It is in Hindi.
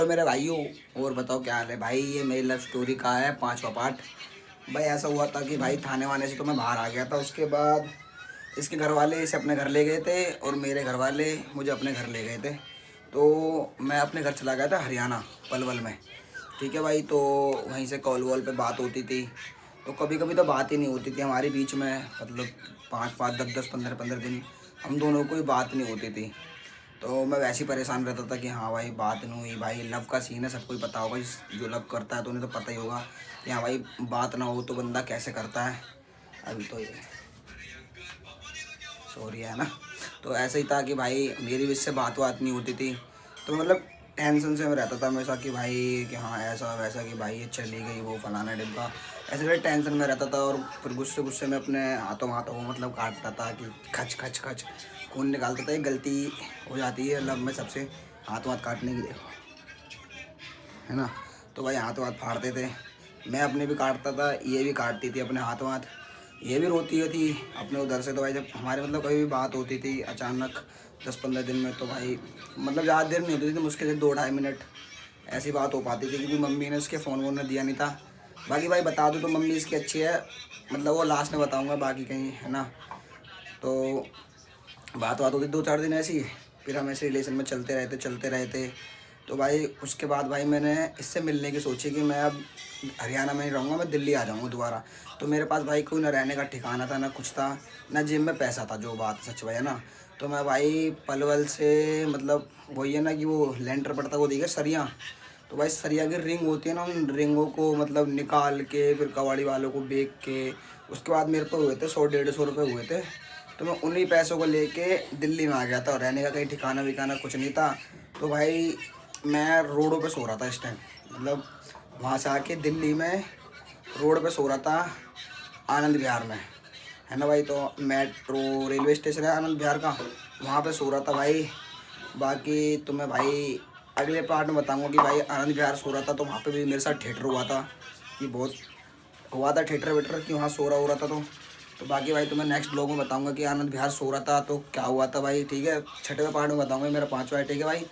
तो मेरे भाइयों, और बताओ क्या हाल है भाई। ये मेरी लव स्टोरी का है 5वां पार्ट। भाई ऐसा हुआ था कि भाई थाने वाने से तो मैं बाहर आ गया था। उसके बाद इसके घर वाले इसे अपने घर ले गए थे और मेरे घर वाले मुझे अपने घर ले गए थे। तो मैं अपने घर चला गया था हरियाणा, पलवल में। ठीक है भाई। तो वहीं से कॉल वॉल पे बात होती थी। तो कभी कभी तो बात ही नहीं होती थी हमारे बीच में, मतलब 5-5, 10-10, 15-15 दिन हम दोनों को ही बात नहीं होती थी। तो मैं वैसे ही परेशान रहता था कि हाँ भाई बात नहीं हुई। भाई लव का सीन है, सबको ही पता होगा। जो लव करता है तो उन्हें तो पता ही होगा कि हाँ भाई बात ना हो तो बंदा कैसे करता है। अभी तो ये सॉरी है ना। तो ऐसा ही था कि भाई मेरी भी इससे बात नहीं होती थी। तो मतलब टेंशन से मैं रहता था हमेशा कि भाई कि हाँ ऐसा वैसा, कि भाई ये चली गई वो फलाना डिब्बा। ऐसे बड़े टेंशन में रहता था और फिर गुस्से गुस्से में अपने हाथों हाथों को मतलब काटता था कि खच खच खच खून निकालता था। ये गलती हो जाती है लब में सबसे, हाथों हाथ काटने की, देखो है ना। तो भाई हाथों हाथ फाड़ते थे, मैं अपने भी काटता था, ये भी काटती थी अपने हाथों हाथ। ये भी रोती थी अपने उधर से। तो भाई जब हमारे मतलब कभी भी बात होती थी अचानक 10-15 दिन में, तो भाई मतलब ज़्यादा देर नहीं होती थी, मुश्किल से 2-2.5 मिनट ऐसी बात हो पाती थी, क्योंकि मम्मी ने उसके फ़ोन वोन ने दिया नहीं था। बाकी भाई बता दूँ तो मम्मी इसकी अच्छी है, मतलब वो लास्ट में बताऊँगा बाकी कहीं, है ना। तो बात होती 2-4 दिन ऐसी, फिर हम ऐसे रिलेशन में चलते रहते। तो भाई उसके बाद भाई मैंने इससे मिलने की सोची कि मैं अब हरियाणा में ही रहूँगा, मैं दिल्ली आ जाऊँगा दोबारा। तो मेरे पास भाई कोई ना रहने का ठिकाना था, ना कुछ था, ना जेब में पैसा था, जो बात सच भाई है ना। तो मैं भाई पलवल से, मतलब वही है ना कि वो लेंटर पड़ता है, वो देखिए सरिया। तो भाई सरिया की रिंग होती है ना, उन रिंगों को मतलब निकाल के फिर कबाड़ी वालों को बेच के, उसके बाद मेरे पे हुए थे 100-150 रुपये हुए थे। तो मैं उन्हीं पैसों को लेके दिल्ली में आ गया था, और रहने का कहीं ठिकाना विकाना कुछ नहीं था। तो भाई मैं रोडों पे सो रहा था इस टाइम, मतलब वहाँ से आके दिल्ली में रोड पे सो रहा था, आनंद विहार में, है ना भाई। तो मेट्रो रेलवे स्टेशन है आनंद विहार का, वहाँ पे सो रहा था भाई। बाकी तो मैं भाई अगले पार्ट में बताऊँगा कि भाई आनंद विहार सो रहा था, तो वहाँ पे भी मेरे साथ थिएटर हुआ था, कि बहुत हुआ था थिएटर वेटर कि वहाँ सो रहा हो रहा था। तो बाकी भाई तुम्हें नेक्स्ट ब्लॉग में बताऊंगा कि आनंद विहार सो रहा था तो क्या हुआ था भाई। ठीक है, छठवें पार्ट में बताऊंगा, मेरा 5वां है। ठीक है भाई।